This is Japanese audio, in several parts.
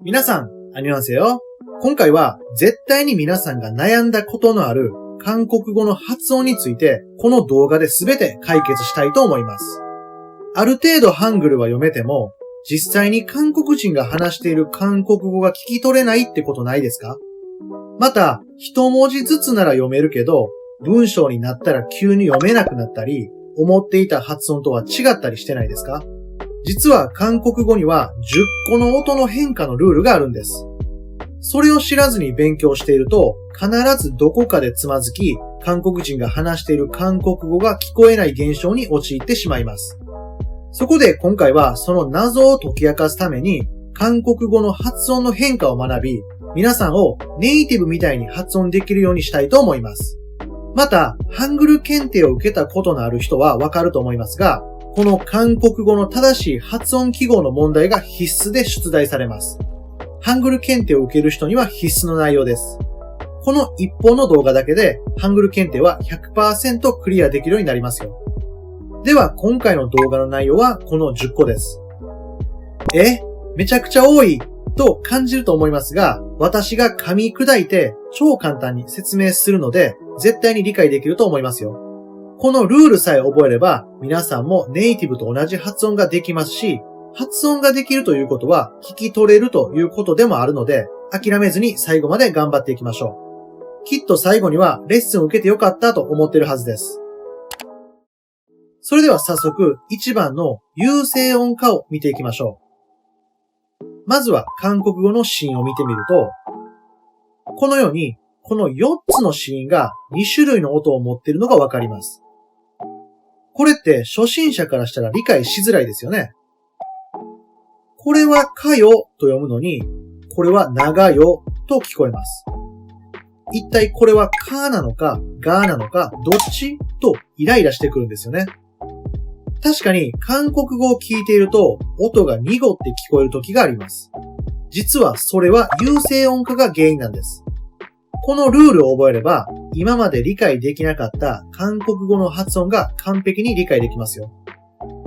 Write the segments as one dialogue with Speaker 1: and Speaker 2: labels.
Speaker 1: 皆さん、アニョンセヨ。今回は絶対に皆さんが悩んだことのある韓国語の発音についてこの動画で全て解決したいと思います。ある程度ハングルは読めても、実際に韓国人が話している韓国語が聞き取れないってことないですか？また、一文字ずつなら読めるけど、文章になったら急に読めなくなったり、思っていた発音とは違ったりしてないですか？実は韓国語には10個の音の変化のルールがあるんです。それを知らずに勉強していると、必ずどこかでつまずき、韓国人が話している韓国語が聞こえない現象に陥ってしまいます。そこで今回はその謎を解き明かすために、韓国語の発音の変化を学び、皆さんをネイティブみたいに発音できるようにしたいと思います。また、ハングル検定を受けたことのある人はわかると思いますが、この韓国語の正しい発音記号の問題が必須で出題されます。ハングル検定を受ける人には必須の内容です。この一本の動画だけで、ハングル検定は 100% クリアできるようになりますよ。では、今回の動画の内容はこの10個です。めちゃくちゃ多いと感じると思いますが、私が噛み砕いて超簡単に説明するので、絶対に理解できると思いますよ。このルールさえ覚えれば、皆さんもネイティブと同じ発音ができますし、発音ができるということは聞き取れるということでもあるので、諦めずに最後まで頑張っていきましょう。きっと最後にはレッスンを受けてよかったと思っているはずです。それでは早速、1番の有声音化を見ていきましょう。まずは韓国語の子音を見てみると、このように、この4つの子音が2種類の音を持っているのがわかります。これって初心者からしたら理解しづらいですよね。これはかよと読むのに、これはながよと聞こえます。一体これはかなのかがなのかどっちとイライラしてくるんですよね。確かに韓国語を聞いていると音が濁って聞こえる時があります。実はそれは有声音化が原因なんです。このルールを覚えれば今まで理解できなかった韓国語の発音が完璧に理解できますよ。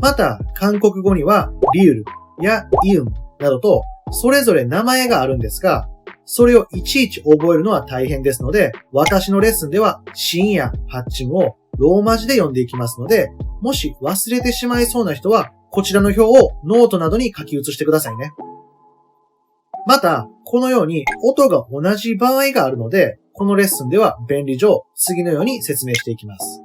Speaker 1: また韓国語にはリュールやイウンなどとそれぞれ名前があるんですが、それをいちいち覚えるのは大変ですので、私のレッスンでは子音や発音をローマ字で読んでいきますので、もし忘れてしまいそうな人はこちらの表をノートなどに書き写してくださいね。また、このように音が同じ場合があるので、このレッスンでは便利上次のように説明していきます。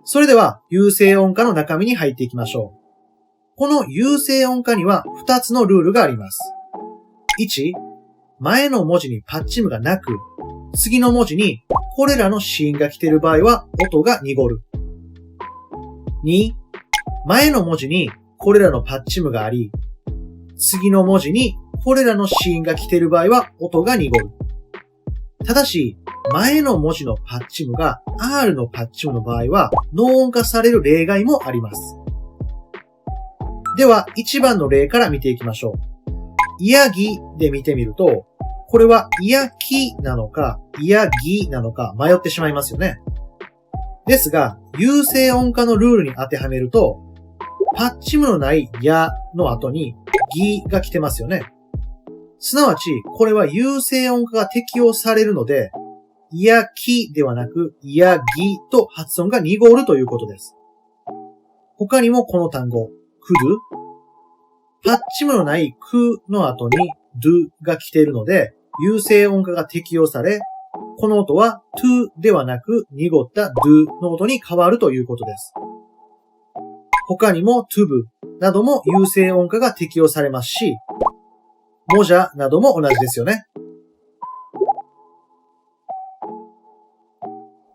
Speaker 1: それでは有声音化の中身に入っていきましょう。この有声音化には2つのルールがあります。1、前の文字にパッチムがなく、次の文字にこれらの子音が来ている場合は音が濁る。2、前の文字にこれらのパッチムがあり、次の文字にこれらの子音が来ている場合は音が濁る。ただし、前の文字のパッチムが R のパッチムの場合は、ノー音化される例外もあります。では、1番の例から見ていきましょう。いやぎで見てみると、これはいやきなのか、いやぎなのか迷ってしまいますよね。ですが、有声音化のルールに当てはめると、パッチムのないやの後にぎが来てますよね。すなわち、これは有声音化が適用されるので、いやきではなく、いやぎと発音が濁るということです。他にもこの単語、くる、パッチムのないくの後にドゥが来ているので、有声音化が適用され、この音はトゥではなく濁ったドゥの音に変わるということです。他にもトゥブなども有声音化が適用されますし、モジャなども同じですよね。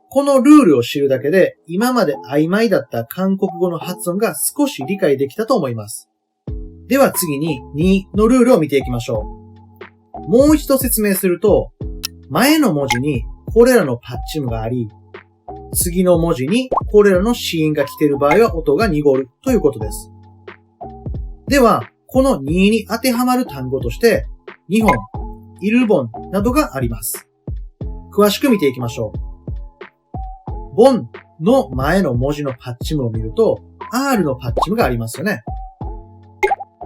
Speaker 1: このルールを知るだけで今まで曖昧だった韓国語の発音が少し理解できたと思います。では次に2のルールを見ていきましょう。もう一度説明すると、前の文字にこれらのパッチムがあり、次の文字にこれらの子音が来ている場合は音が濁るということです。では、この2に当てはまる単語として、日本、イルボンなどがあります。詳しく見ていきましょう。ボンの前の文字のパッチムを見ると、R のパッチムがありますよね。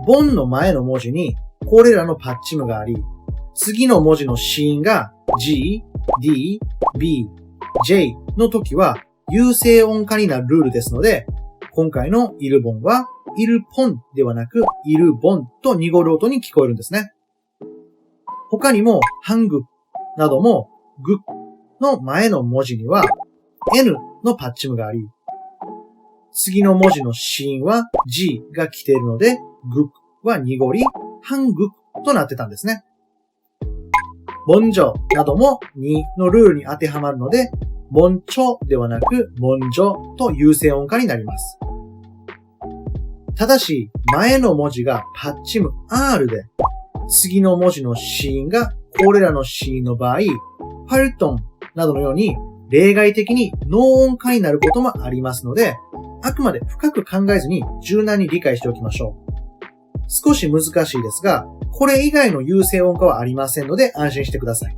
Speaker 1: ボンの前の文字にこれらのパッチムがあり、次の文字の子音が G、D、B、J の時は有声音化になるルールですので、今回のイルボンはイルポンではなくイルボンと濁る音に聞こえるんですね。他にもハングなどもグの前の文字には N のパッチムがあり、次の文字の子音は G が来ているので、グは濁り、ハングとなってたんですね。モンジョなども2のルールに当てはまるので、モンチョではなくモンジョと有声音化になります。ただし、前の文字がパッチム R で、次の文字の子音がこれらの子音の場合、パルトンなどのように例外的にノー音化になることもありますので、あくまで深く考えずに柔軟に理解しておきましょう。少し難しいですが、これ以外の有声音化はありませんので安心してください。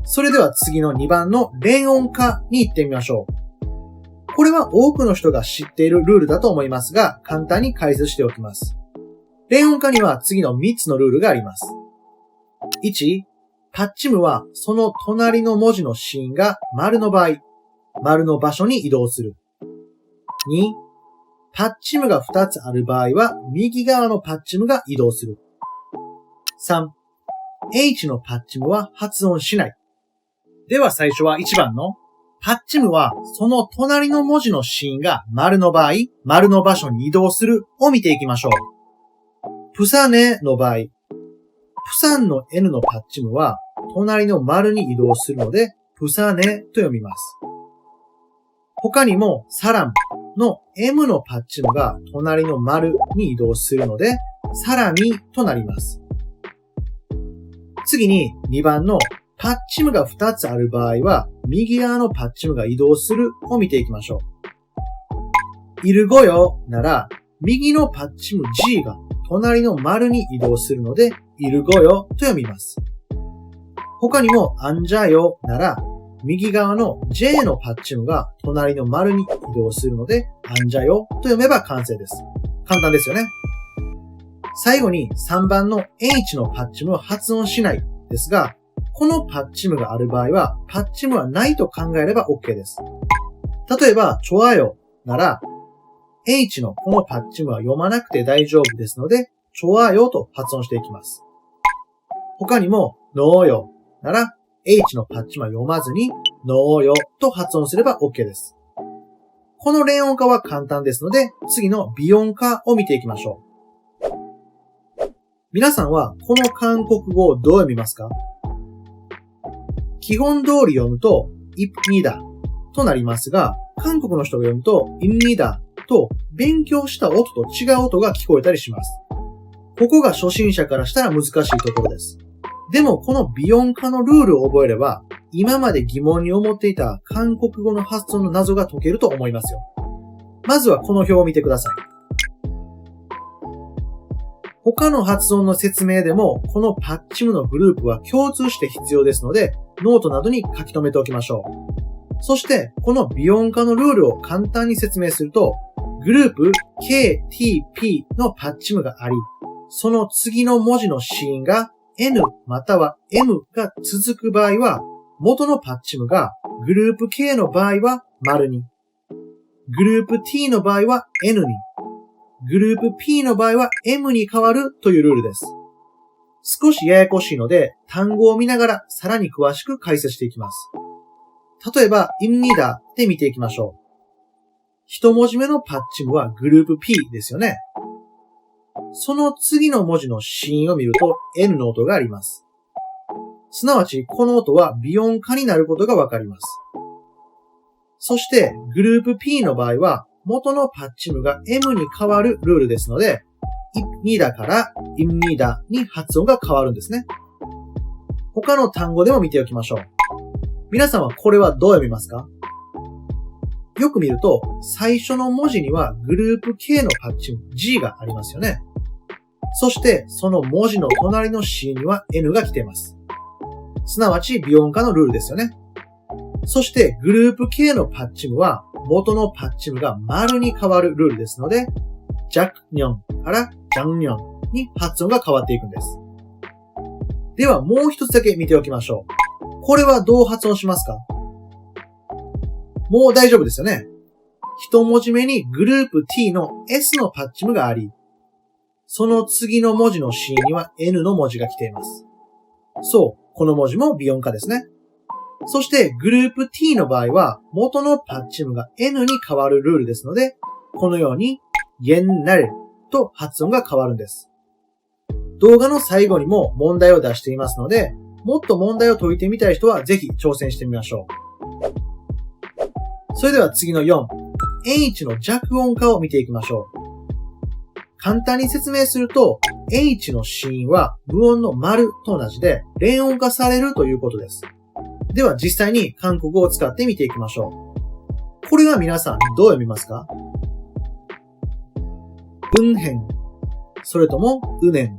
Speaker 1: それでは次の2番の連音化に行ってみましょう。これは多くの人が知っているルールだと思いますが、簡単に解説しておきます。連音化には次の3つのルールがあります。1、パッチムはその隣の文字の子音が丸の場合、丸の場所に移動する。2、パッチムが2つある場合は、右側のパッチムが移動する。3、H のパッチムは発音しない。では最初は1番の、パッチムはその隣の文字の子音が丸の場合、丸の場所に移動するを見ていきましょう。プサネの場合、プサンの N のパッチムは隣の丸に移動するので、プサネと読みます。他にもサラムの M のパッチムが隣の丸に移動するので、サラミとなります。次に2番のパッチムが2つある場合は、右側のパッチムが移動するを見ていきましょう。イルゴヨなら、右のパッチム G が隣の丸に移動するので、イルゴヨと読みます。他にもアンジャヨなら、右側の J のパッチムが隣の丸に移動するので、アンジャヨと読めば完成です。簡単ですよね。最後に3番の H のパッチムを発音しないですが、このパッチムがある場合は、パッチムはないと考えれば OK です。例えば、チョアヨなら、H のこのパッチムは読まなくて大丈夫ですので、チョアヨと発音していきます。他にも、ノーヨなら、H のパッチムは読まずに、ノーヨと発音すれば OK です。この連音化は簡単ですので、次の微音化を見ていきましょう。皆さんはこの韓国語をどう読みますか？基本通り読むと、イプニダとなりますが、韓国の人が読むと、インニダと勉強した音と違う音が聞こえたりします。ここが初心者からしたら難しいところです。でもこの微音化のルールを覚えれば、今まで疑問に思っていた韓国語の発音の謎が解けると思いますよ。まずはこの表を見てください。他の発音の説明でも、このパッチムのグループは共通して必要ですので、ノートなどに書き留めておきましょう。そして、この微音化のルールを簡単に説明すると、グループ K、T、P のパッチムがあり、その次の文字の子音が N または M が続く場合は、元のパッチムがグループ K の場合は丸に、グループ T の場合は N に、グループ P の場合は M に変わるというルールです。少しややこしいので、単語を見ながらさらに詳しく解説していきます。例えば、입니다で見ていきましょう。一文字目のパッチムはグループ P ですよね。その次の文字の子音を見ると N の音があります。すなわち、この音は微音化になることがわかります。そして、グループ P の場合は、元のパッチムが M に変わるルールですので、입니다から입니다に発音が変わるんですね。他の単語でも見ておきましょう。皆さんはこれはどう読みますか？よく見ると、最初の文字にはグループ K のパッチム G がありますよね。そして、その文字の隣の C には N が来ています。すなわち、微音化のルールですよね。そして、グループ K のパッチムは、元のパッチムが丸に変わるルールですので、ジャクニョンからジャンニョンに発音が変わっていくんです。ではもう一つだけ見ておきましょう。これはどう発音しますか？もう大丈夫ですよね。一文字目にグループ T の S のパッチムがあり、その次の文字の C には N の文字が来ています。そう、この文字も微音化ですね。そしてグループ T の場合は元のパッチムが N に変わるルールですので、このように옛날と発音が変わるんです。動画の最後にも問題を出していますので、もっと問題を解いてみたい人はぜひ挑戦してみましょう。それでは次の4、H の弱音化を見ていきましょう。簡単に説明すると、H の子音は無音の丸と同じで連音化されるということです。では実際に韓国語を使って見ていきましょう。これは皆さんどう読みますか？은행、それとも은행。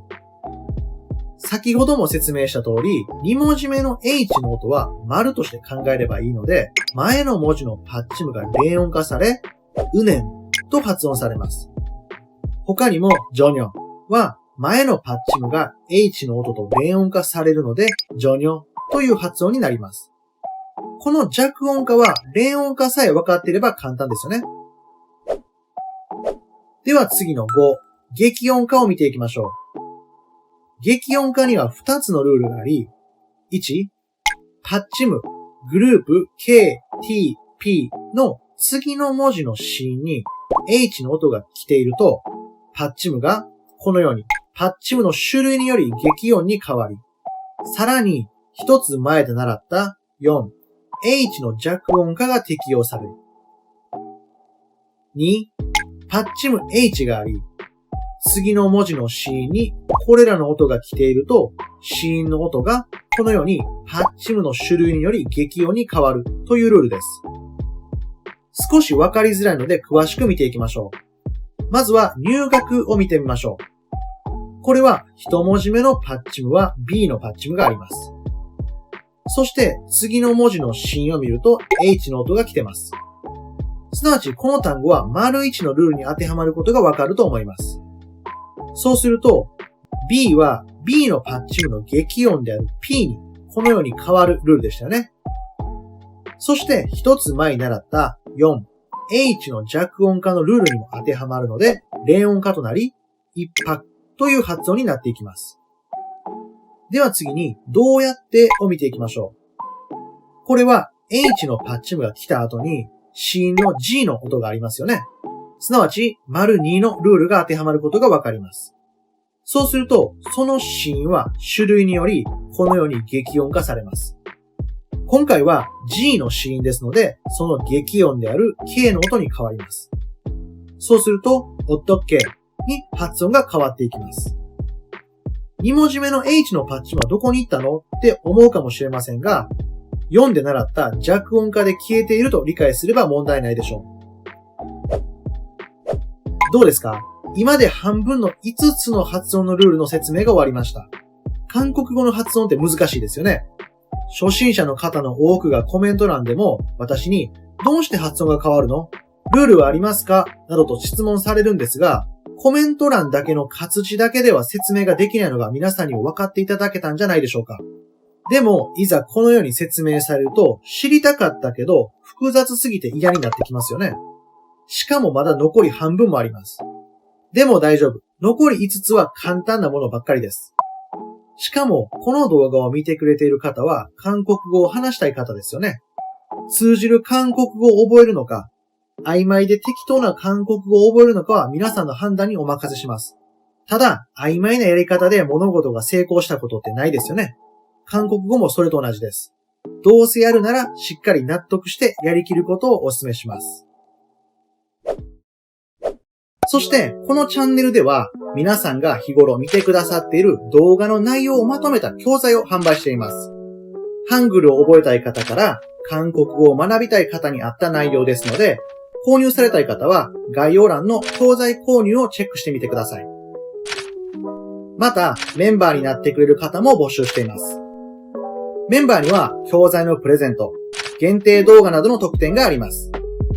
Speaker 1: 先ほども説明した通り、2文字目の H の音は丸として考えればいいので、前の文字のパッチムが連音化され、은행と発音されます。他にも、전혀は前のパッチムが H の音と連音化されるので、전혀という発音になります。この弱音化は連音化さえ分かっていれば簡単ですよね。では次の5、激音化を見ていきましょう。激音化には2つのルールがあり、1、パッチム、グループ K、T、P の次の文字の C に H の音が来ていると、パッチムがこのようにパッチムの種類により激音に変わり、さらに一つ前で習った4、H の弱音化が適用される。2、パッチム H があり、次の文字の子音にこれらの音が来ていると、子音の音がこのようにパッチムの種類により激音に変わるというルールです。少しわかりづらいので詳しく見ていきましょう。まずは入学を見てみましょう。これは一文字目のパッチムは B のパッチムがあります。そして次の文字の子音を見ると H の音が来てます。すなわちこの単語は丸1のルールに当てはまることがわかると思います。そうすると B は B のパッチムの激音である P にこのように変わるルールでしたよね。そして一つ前に習った4、H の弱音化のルールにも当てはまるので連音化となり一拍という発音になっていきます。では次にどうやってを見ていきましょう。これは H のパッチムが来た後に子音の G の音がありますよね。すなわち、丸2のルールが当てはまることがわかります。そうすると、その子音は種類により、このように激音化されます。今回は G の子音ですので、その激音である K の音に変わります。そうすると、어떻게に発音が変わっていきます。2文字目の H のパッチはどこに行ったのって思うかもしれませんが、4で習った弱音化で消えていると理解すれば問題ないでしょう。どうですか？今で半分の5つの発音のルールの説明が終わりました。韓国語の発音って難しいですよね。初心者の方の多くがコメント欄でも私にどうして発音が変わるの？ルールはありますか？などと質問されるんですが、コメント欄だけの活字だけでは説明ができないのが皆さんにも分かっていただけたんじゃないでしょうか。でも、いざこのように説明されると知りたかったけど複雑すぎて嫌になってきますよね。しかもまだ残り半分もあります。でも大丈夫。残り5つは簡単なものばっかりです。しかも、この動画を見てくれている方は韓国語を話したい方ですよね。通じる韓国語を覚えるのか、曖昧で適当な韓国語を覚えるのかは皆さんの判断にお任せします。ただ、曖昧なやり方で物事が成功したことってないですよね。韓国語もそれと同じです。どうせやるならしっかり納得してやりきることをお勧めします。そして、このチャンネルでは皆さんが日頃見てくださっている動画の内容をまとめた教材を販売しています。ハングルを覚えたい方から韓国語を学びたい方に合った内容ですので、購入されたい方は概要欄の教材購入をチェックしてみてください。また、メンバーになってくれる方も募集しています。メンバーには教材のプレゼント、限定動画などの特典があります。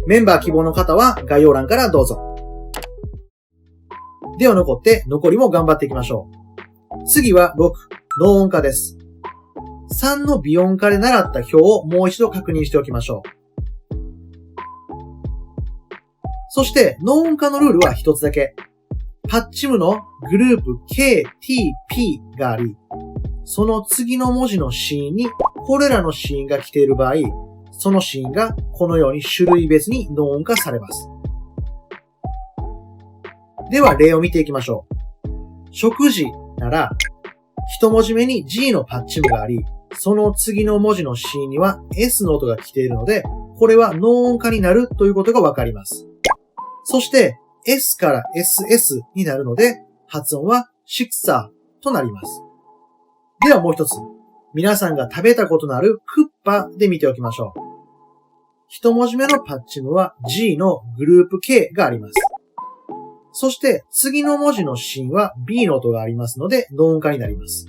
Speaker 1: メンバー希望の方は概要欄からどうぞ。では残って残りも頑張っていきましょう。次は6、脳音化です。3の微音化で習った表をもう一度確認しておきましょう。そして脳音化のルールは一つだけ。パッチムのグループ K、T、P があり、その次の文字の子音にこれらの子音が来ている場合、その子音がこのように種類別に脳音化されます。では例を見ていきましょう。食事なら、一文字目に G のパッチムがあり、その次の文字の子音には S の音が来ているので、これは脳音化になるということがわかります。そして、S から SS になるので、発音はシクサーとなります。ではもう一つ、皆さんが食べたことのあるクッパで見ておきましょう。一文字目のパッチムは G のグループ K があります。そして次の文字の子音は B の音がありますので脳音化になります。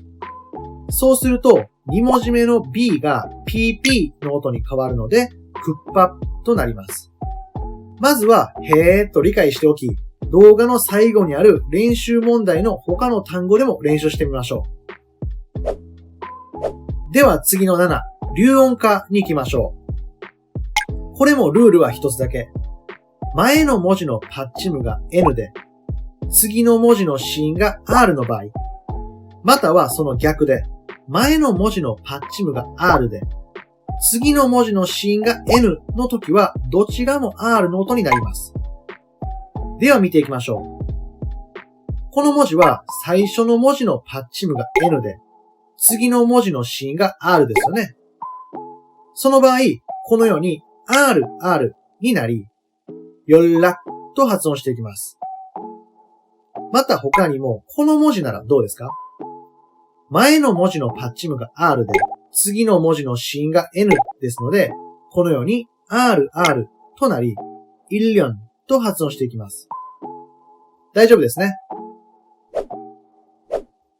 Speaker 1: そうすると2文字目の B が PP の音に変わるのでクッパとなります。まずはへーと理解しておき、動画の最後にある練習問題の他の単語でも練習してみましょう。では次の7、流音化に行きましょう。これもルールは一つだけ。前の文字のパッチムが N で、次の文字の子音が R の場合、またはその逆で、前の文字のパッチムが R で、次の文字の子音が N の時は、どちらも R の音になります。では見ていきましょう。この文字は最初の文字のパッチムが N で、次の文字の子音が R ですよね。その場合、このように R になり、よっらと発音していきます。また他にも、この文字ならどうですか？前の文字のパッチムが R で、次の文字の子音が N ですので、このように R となり、1년と発音していきます。大丈夫ですね。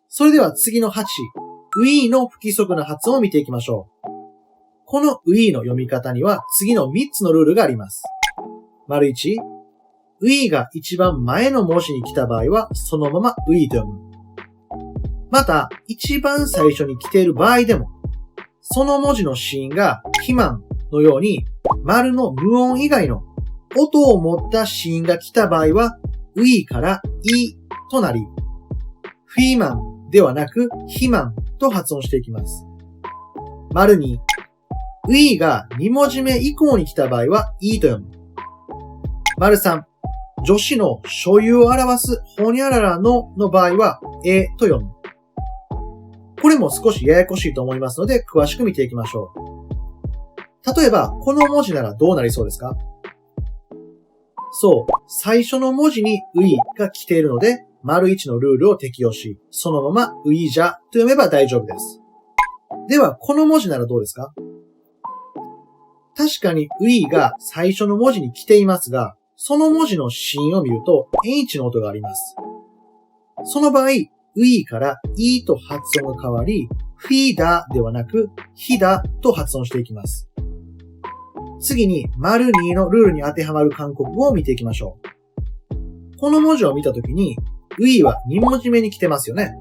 Speaker 1: それでは次の8、ウィーの不規則な発音を見ていきましょう。このウィーの読み方には次の3つのルールがあります。丸1、ウィーが一番前の文字に来た場合は、そのままウィーと読む。また、一番最初に来ている場合でも、その文字の子音がヒマンのように、丸の無音以外の音を持った子音が来た場合は、ウィーからイとなり、フィーマンではなくヒマンと発音していきます。丸2、ウィーが2文字目以降に来た場合はイと読む。丸3、助詞の所有を表すホニャララの場合はと読む。これも少しややこしいと思いますので詳しく見ていきましょう。例えばこの文字ならどうなりそうですか？そう、最初の文字にウィが来ているので丸1のルールを適用し、そのままウィジャと読めば大丈夫です。ではこの文字ならどうですか？確かにウィが最初の文字に来ていますが、その文字の子音を見ると H の音があります。その場合、ウィからイと発音が変わり、フィーダではなくヒダと発音していきます。次に、丸2のルールに当てはまる韓国語を見ていきましょう。この文字を見たときに、ウィは2文字目に来てますよね。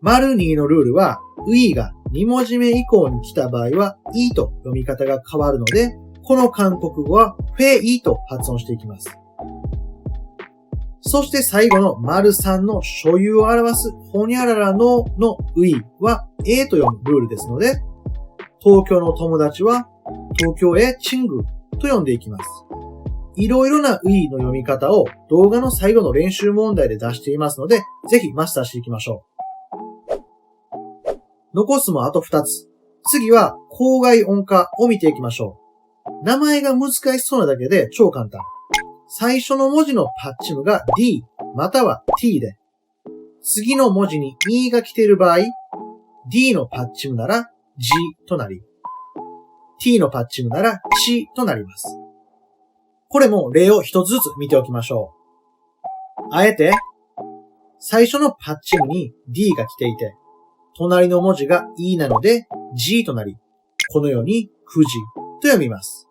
Speaker 1: 丸2のルールは、ウィが2文字目以降に来た場合は、イと読み方が変わるので、この韓国語はフェイと発音していきます。そして最後の丸3の所有を表すホニャララのウィは A と読むルールですので、東京の友達は東京へチングと読んでいきます。いろいろなウィの読み方を動画の最後の練習問題で出していますので、ぜひマスターしていきましょう。残すもあと2つ。次は口外音化を見ていきましょう。名前が難しそうなだけで超簡単。最初の文字のパッチムが D または T で、次の文字に E が来ている場合、D のパッチムなら G となり、T のパッチムなら C となります。これも例を一つずつ見ておきましょう。あえて、最初のパッチムに D が来ていて、隣の文字が E なので G となり、このように9時と読みます。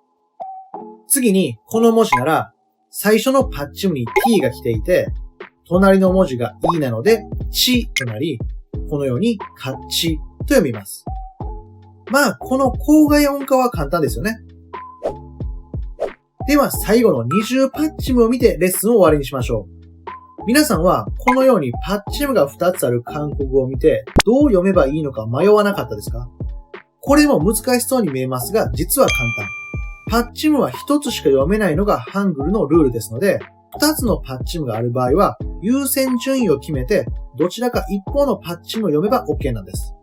Speaker 1: 次に、この文字なら、最初のパッチムに T が来ていて、隣の文字がいなので、ちとなり、このようにかっちと読みます。まあ、この口外音化は簡単ですよね。では、最後の二重パッチムを見てレッスンを終わりにしましょう。皆さんは、このようにパッチムが2つある韓国語を見て、どう読めばいいのか迷わなかったですか？これも難しそうに見えますが、実は簡単。パッチムは1つしか読めないのがハングルのルールですので、2つのパッチムがある場合は、優先順位を決めて、どちらか一方のパッチムを読めば OK なんです。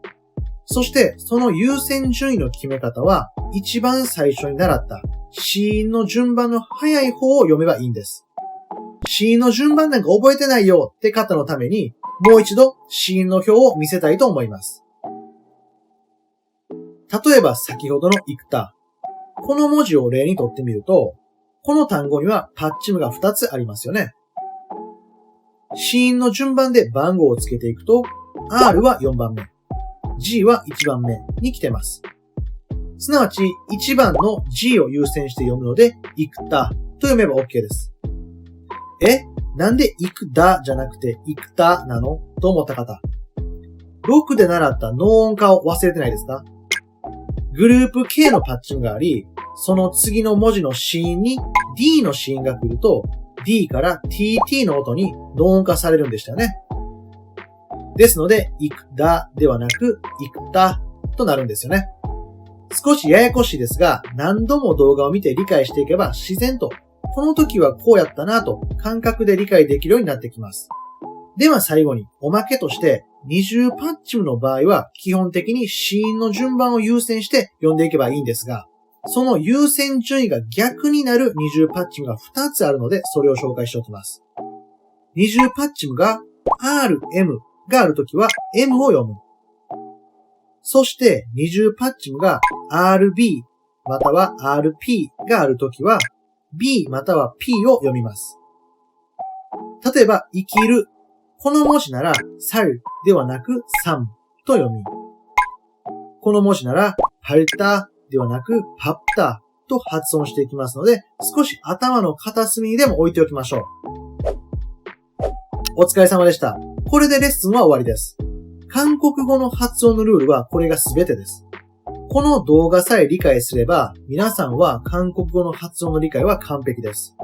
Speaker 1: そして、その優先順位の決め方は、一番最初に習った子音の順番の早い方を読めばいいんです。子音の順番なんか覚えてないよって方のために、もう一度子音の表を見せたいと思います。例えば先ほどのイクタ。この文字を例にとってみると、この単語にはパッチムが2つありますよね。子音の順番で番号をつけていくと、R は4番目、G は1番目に来てます。すなわち1番の G を優先して読むので、イクタと読めば OK です。なんでイクダじゃなくてイクタなのと思った方。6で習った脳音化を忘れてないですか？グループ K のパッチンがあり、その次の文字の子音に D の子音が来ると、D から TT の音に脳音化されるんでしたよね。ですので、イクダではなくイクタとなるんですよね。少しややこしいですが、何度も動画を見て理解していけば自然とこの時はこうやったなと感覚で理解できるようになってきます。では最後におまけとして二重パッチムの場合は基本的に子音の順番を優先して読んでいけばいいんですが、その優先順位が逆になる二重パッチムが2つあるのでそれを紹介しておきます。二重パッチムが RM があるときは M を読む。そして二重パッチムが RB または RP があるときはB または P を読みます。例えば、生きる。この文字なら、살ではなく、쌈と読み。この文字なら、밟다ではなく、밟다と発音していきますので、少し頭の片隅にでも置いておきましょう。お疲れ様でした。これでレッスンは終わりです。韓国語の発音のルールはこれが全てです。この動画さえ理解すれば、皆さんは韓国語の発音の理解は完璧です。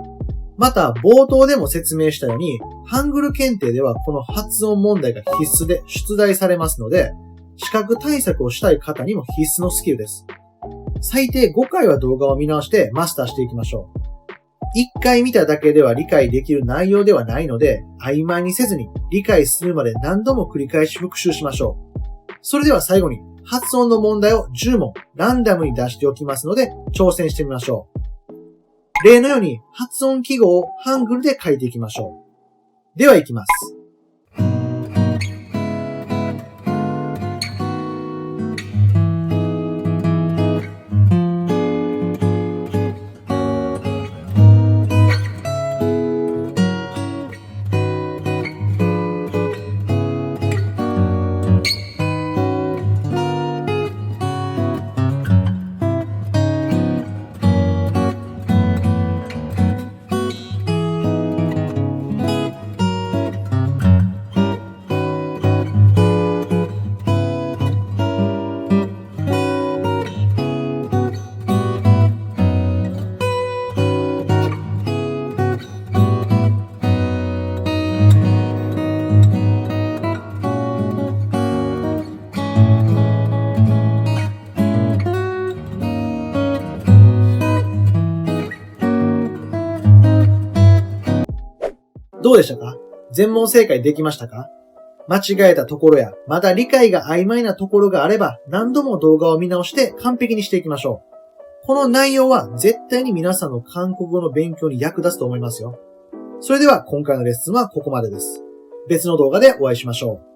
Speaker 1: また、冒頭でも説明したように、ハングル検定ではこの発音問題が必須で出題されますので、資格対策をしたい方にも必須のスキルです。最低5回は動画を見直してマスターしていきましょう。1回見ただけでは理解できる内容ではないので、曖昧にせずに理解するまで何度も繰り返し復習しましょう。それでは最後に、発音の問題を10問ランダムに出しておきますので挑戦してみましょう。例のように発音記号をハングルで書いていきましょう。では行きます。どうでしたか？全問正解できましたか？間違えたところや、まだ理解が曖昧なところがあれば、何度も動画を見直して完璧にしていきましょう。この内容は絶対に皆さんの韓国語の勉強に役立つと思いますよ。それでは今回のレッスンはここまでです。別の動画でお会いしましょう。